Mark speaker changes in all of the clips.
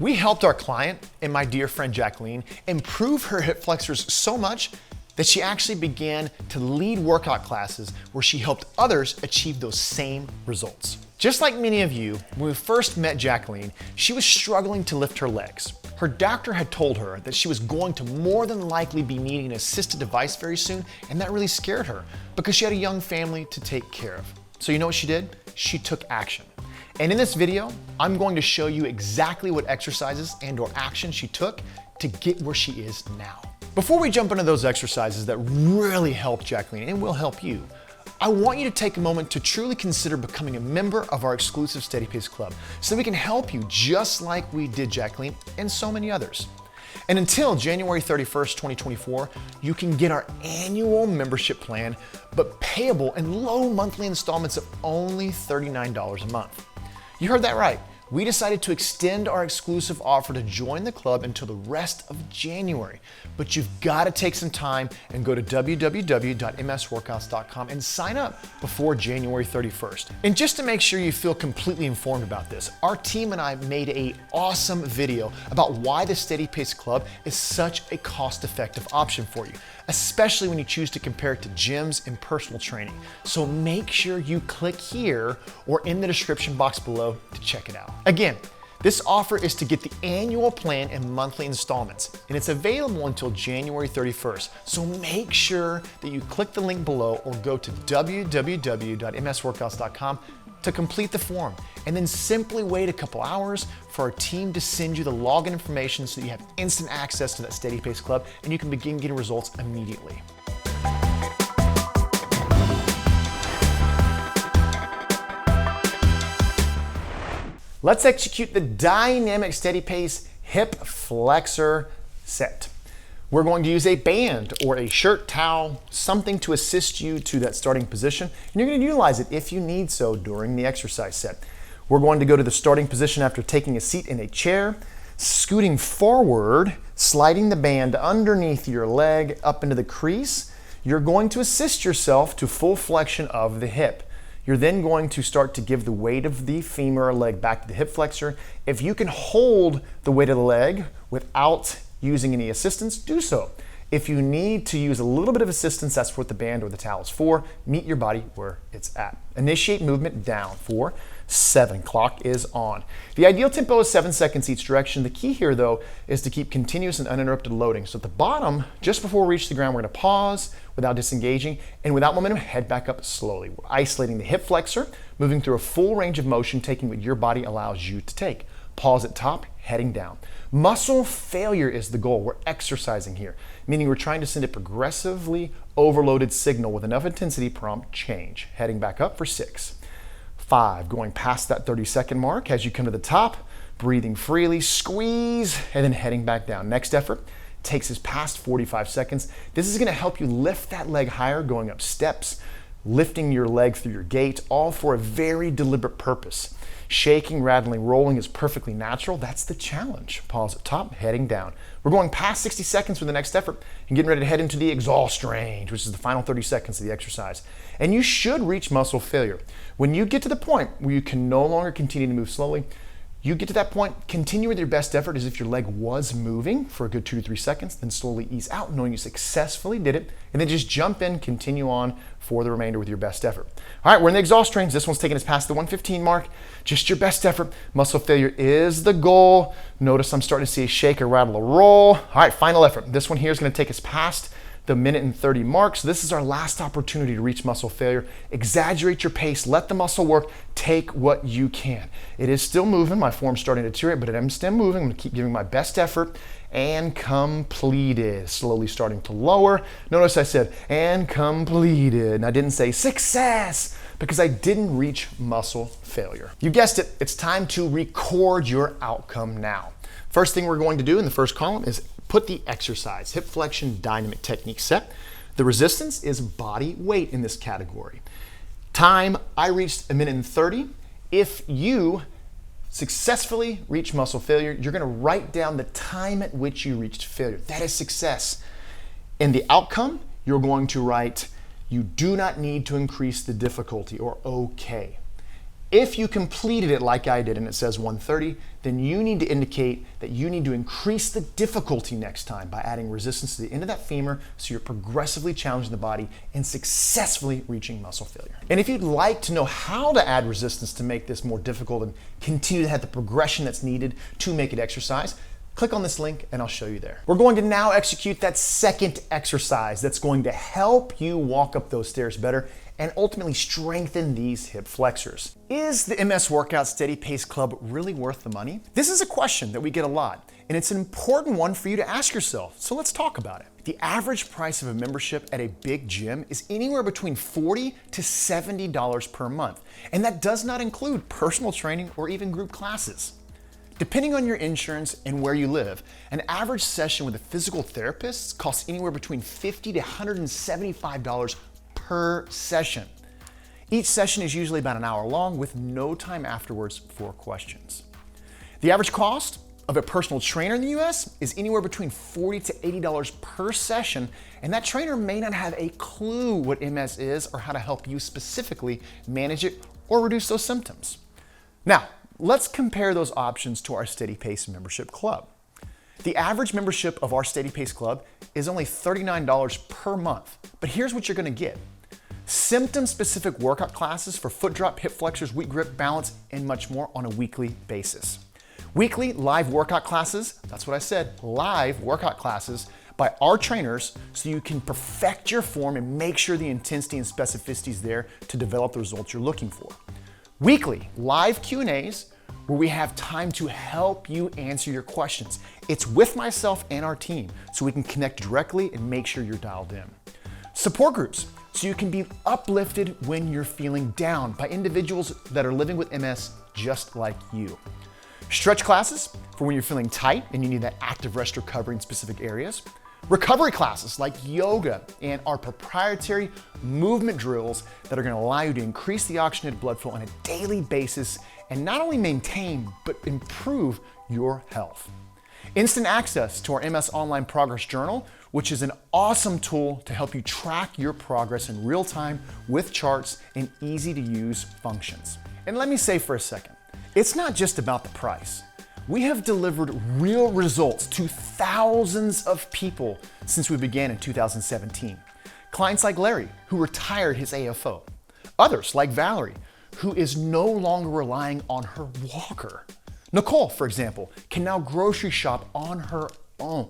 Speaker 1: We helped our client and my dear friend Jacqueline improve her hip flexors so much that she actually began to lead workout classes where she helped others achieve those same results. Just like many of you, when we first met Jacqueline, she was struggling to lift her legs. Her doctor had told her that she was going to more than likely be needing an assisted device very soon, and that really scared her because she had a young family to take care of. So you know what she did? She took action. And in this video, I'm going to show you exactly what exercises and/or actions she took to get where she is now. Before we jump into those exercises that really helped Jacqueline and will help you, I want you to take a moment to truly consider becoming a member of our exclusive SteadyPace Club so that we can help you just like we did Jacqueline and so many others. And until January 31st, 2024, you can get our annual membership plan, but payable in low monthly installments of only $39 a month. You heard that right. We decided to extend our exclusive offer to join the club until the rest of January. But you've got to take some time and go to www.msworkouts.com and sign up before January 31st. And just to make sure you feel completely informed about this, our team and I made an awesome video about why the SteadyPace Club is such a cost-effective option for you, especially when you choose to compare it to gyms and personal training. So make sure you click here or in the description box below to check it out. Again, this offer is to get the annual plan and monthly installments, and it's available until January 31st. So make sure that you click the link below or go to www.msworkouts.com to complete the form, and then simply wait a couple hours for our team to send you the login information so that you have instant access to that SteadyPace Club and you can begin getting results immediately. Let's execute the Dynamic SteadyPace Hip Flexor set. We're going to use a band or a shirt, towel, something to assist you to that starting position, and you're going to utilize it if you need so during the exercise set. We're going to go to the starting position after taking a seat in a chair, scooting forward, sliding the band underneath your leg up into the crease. You're going to assist yourself to full flexion of the hip. You're then going to start to give the weight of the femur or leg back to the hip flexor. If you can hold the weight of the leg without using any assistance, do so. If you need to use a little bit of assistance, that's what the band or the towel is for. Meet your body where it's at. Initiate movement down for 7. Clock is on. The ideal tempo is 7 seconds each direction. The key here, though, is to keep continuous and uninterrupted loading. So at the bottom, just before we reach the ground, we're going to pause without disengaging, and without momentum, head back up slowly. We're isolating the hip flexor, moving through a full range of motion, taking what your body allows you to take. Pause at top, heading down. Muscle failure is the goal. We're exercising here, meaning we're trying to send a progressively overloaded signal with enough intensity prompt change. Heading back up for 6. 5, going past that 30-second mark as you come to the top, breathing freely, squeeze, and then heading back down. Next effort takes us past 45 seconds. This is going to help you lift that leg higher, going up steps, lifting your leg through your gait, all for a very deliberate purpose. Shaking, rattling, rolling is perfectly natural. That's the challenge. Pause at top, heading down. We're going past 60 seconds for the next effort and getting ready to head into the exhaust range, which is the final 30 seconds of the exercise. And you should reach muscle failure. When you get to the point where you can no longer continue to move slowly, you get to that point, continue with your best effort as if your leg was moving for a good 2 to 3 seconds, then slowly ease out knowing you successfully did it, and then just jump in, continue on for the remainder with your best effort. All right, we're in the exhaust range. This one's taking us past the 115 mark. Just your best effort. Muscle failure is the goal. Notice I'm starting to see a shake, a rattle, a roll. All right, final effort. This one here is going to take us past the minute and 30 mark. So this is our last opportunity to reach muscle failure. Exaggerate your pace, let the muscle work, take what you can. It is still moving, my form's starting to deteriorate, but I'm still moving. I'm gonna keep giving my best effort. And completed, slowly starting to lower. Notice I said, and completed. And I didn't say success, because I didn't reach muscle failure. You guessed it, it's time to record your outcome now. First thing we're going to do in the first column is put the exercise, hip flexion dynamic technique set. The resistance is body weight in this category. Time, I reached 1 minute and 30. If you successfully reach muscle failure, you're gonna write down the time at which you reached failure. That is success. In the outcome, you're going to write, you do not need to increase the difficulty, or okay. If you completed it like I did and it says 130, then you need to indicate that you need to increase the difficulty next time by adding resistance to the end of that femur so you're progressively challenging the body and successfully reaching muscle failure. And if you'd like to know how to add resistance to make this more difficult and continue to have the progression that's needed to make it exercise, click on this link and I'll show you there. We're going to now execute that second exercise that's going to help you walk up those stairs better and ultimately strengthen these hip flexors. Is the MS Workout Steady Pace Club really worth the money? This is a question that we get a lot, and it's an important one for you to ask yourself, so let's talk about it. The average price of a membership at a big gym is anywhere between $40 to $70 per month, and that does not include personal training or even group classes. Depending on your insurance and where you live, an average session with a physical therapist costs anywhere between $50 to $175 per session. Each session is usually about an hour long with no time afterwards for questions. The average cost of a personal trainer in the US is anywhere between $40 to $80 per session, and that trainer may not have a clue what MS is or how to help you specifically manage it or reduce those symptoms. Now, let's compare those options to our Steady Pace membership club. The average membership of our Steady Pace Club is only $39 per month, but here's what you're gonna get. Symptom-specific workout classes for foot drop, hip flexors, weak grip, balance, and much more on a weekly basis. Weekly live workout classes, that's what I said, live workout classes by our trainers so you can perfect your form and make sure the intensity and specificity is there to develop the results you're looking for. Weekly live Q&As where we have time to help you answer your questions. It's with myself and our team so we can connect directly and make sure you're dialed in. Support groups so you can be uplifted when you're feeling down by individuals that are living with MS just like you. Stretch classes for when you're feeling tight and you need that active rest recovery in specific areas. Recovery classes like yoga and our proprietary movement drills that are going to allow you to increase the oxygenated blood flow on a daily basis and not only maintain but improve your health. Instant access to our MS Online Progress Journal, which is an awesome tool to help you track your progress in real time with charts and easy to use functions. And let me say for a second, it's not just about the price. We have delivered real results to thousands of people since we began in 2017. Clients like Larry, who retired his AFO. Others like Valerie, who is no longer relying on her walker. Nicole, for example, can now grocery shop on her own.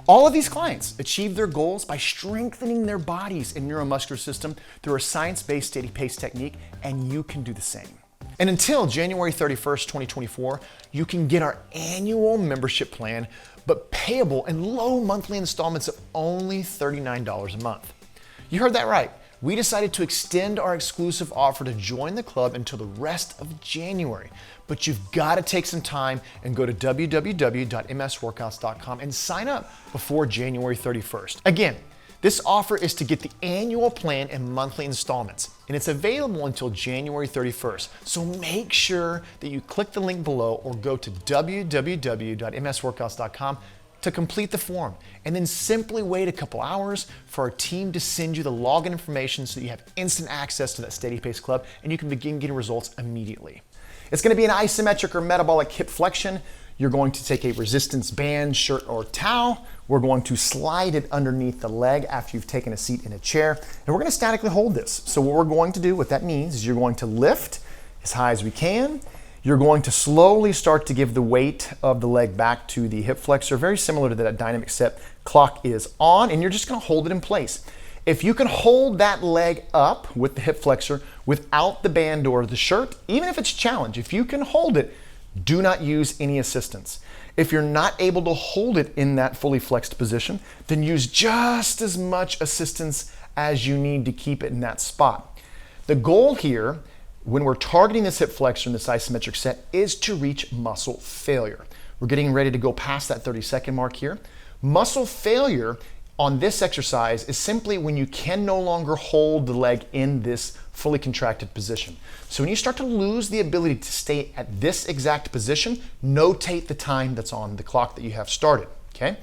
Speaker 1: All of these clients achieve their goals by strengthening their bodies and neuromuscular system through a science-based steady pace technique, and you can do the same. And until January 31st, 2024, you can get our annual membership plan, but payable in low monthly installments of only $39 a month. You heard that right. We decided to extend our exclusive offer to join the club until the rest of January. But you've got to take some time and go to www.msworkouts.com and sign up before January 31st. Again, this offer is to get the annual plan in monthly installments, and it's available until January 31st. So make sure that you click the link below or go to www.msworkouts.com to complete the form, and then simply wait a couple hours for our team to send you the login information so that you have instant access to that Steady Pace Club and you can begin getting results immediately. It's going to be an isometric or metabolic hip flexion. You're going to take a resistance band, shirt, or towel. We're going to slide it underneath the leg after you've taken a seat in a chair, and we're going to statically hold this. So what we're going to do, what that means is you're going to lift as high as we can. You're going to slowly start to give the weight of the leg back to the hip flexor, very similar to that dynamic step. Clock is on, and you're just going to hold it in place. If you can hold that leg up with the hip flexor without the band or the shirt, even if it's a challenge, if you can hold it, do not use any assistance. If you're not able to hold it in that fully flexed position, then use just as much assistance as you need to keep it in that spot. The goal here, when we're targeting this hip flexor in this isometric set, is to reach muscle failure. We're getting ready to go past that 30-second mark here. Muscle failure on this exercise is simply when you can no longer hold the leg in this fully contracted position. So when you start to lose the ability to stay at this exact position, notate the time that's on the clock that you have started, okay?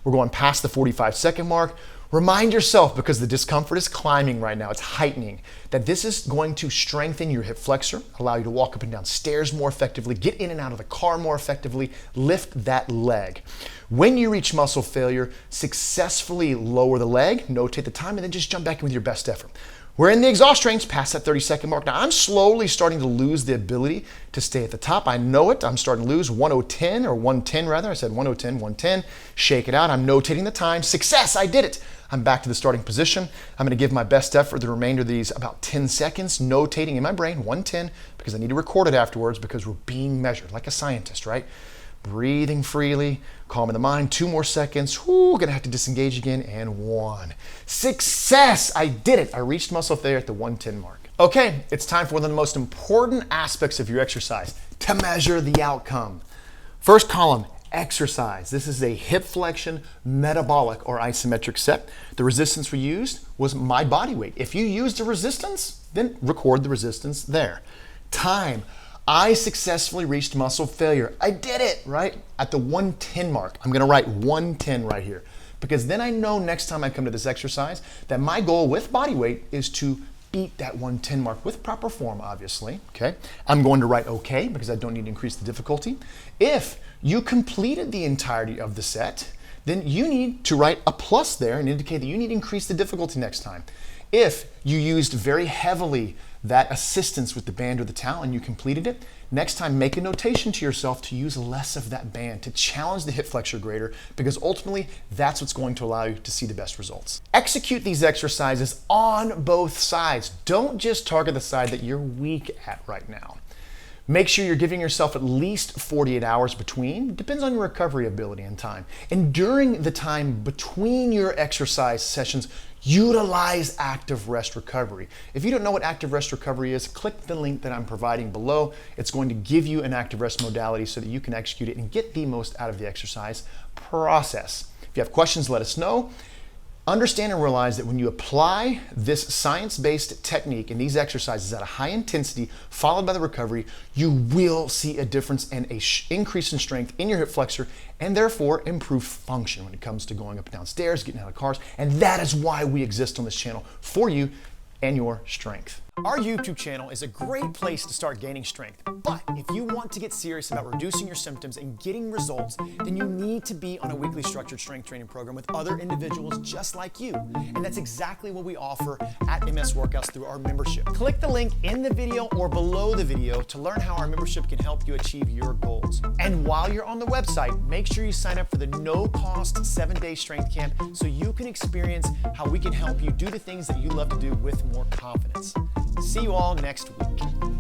Speaker 1: We're going past the 45-second mark. Remind yourself, because the discomfort is climbing right now, it's heightening, that this is going to strengthen your hip flexor, allow you to walk up and down stairs more effectively, get in and out of the car more effectively, lift that leg. When you reach muscle failure, successfully lower the leg, notate the time, and then just jump back in with your best effort. We're in the exhaust range, past that 30-second mark. Now, I'm slowly starting to lose the ability to stay at the top. I know it. I'm starting to lose 1:10 or 1:10 rather. I said 1:10, 1:10. Shake it out. I'm notating the time. Success, I did it. I'm back to the starting position. I'm going to give my best effort the remainder of these about 10 seconds, notating in my brain 1:10 because I need to record it afterwards because we're being measured like a scientist, right? Breathing freely, calming the mind. 2 more seconds. Whoo, gonna have to disengage again. And 1. Success! I did it. I reached muscle failure at the 1:10 mark. Okay, it's time for one of the most important aspects of your exercise, to measure the outcome. First column, exercise. This is a hip flexion, metabolic or isometric set. The resistance we used was my body weight. If you used a resistance, then record the resistance there. Time. I successfully reached muscle failure. I did it, right? At the 1:10 mark. I'm gonna write 1:10 right here because then I know next time I come to this exercise that my goal with body weight is to beat that 1:10 mark with proper form, obviously, okay? I'm going to write okay because I don't need to increase the difficulty. If you completed the entirety of the set, then you need to write a plus there and indicate that you need to increase the difficulty next time. If you used very heavily that assistance with the band or the towel and you completed it, next time make a notation to yourself to use less of that band, to challenge the hip flexor greater, because ultimately that's what's going to allow you to see the best results. Execute these exercises on both sides. Don't just target the side that you're weak at right now. Make sure you're giving yourself at least 48 hours between. Depends on your recovery ability and time. And during the time between your exercise sessions, utilize active rest recovery. If you don't know what active rest recovery is, click the link that I'm providing below. It's going to give you an active rest modality so that you can execute it and get the most out of the exercise process. If you have questions, let us know. Understand and realize that when you apply this science-based technique and these exercises at a high intensity followed by the recovery, you will see a difference and an increase in strength in your hip flexor and therefore improved function when it comes to going up and down stairs, getting out of cars. And that is why we exist on this channel, for you and your strength. Our YouTube channel is a great place to start gaining strength, but if you want to get serious about reducing your symptoms and getting results, then you need to be on a weekly structured strength training program with other individuals just like you. And that's exactly what we offer at MS Workouts through our membership. Click the link in the video or below the video to learn how our membership can help you achieve your goals. And while you're on the website, make sure you sign up for the no-cost 7-day strength camp so you can experience how we can help you do the things that you love to do with more confidence. See you all next week.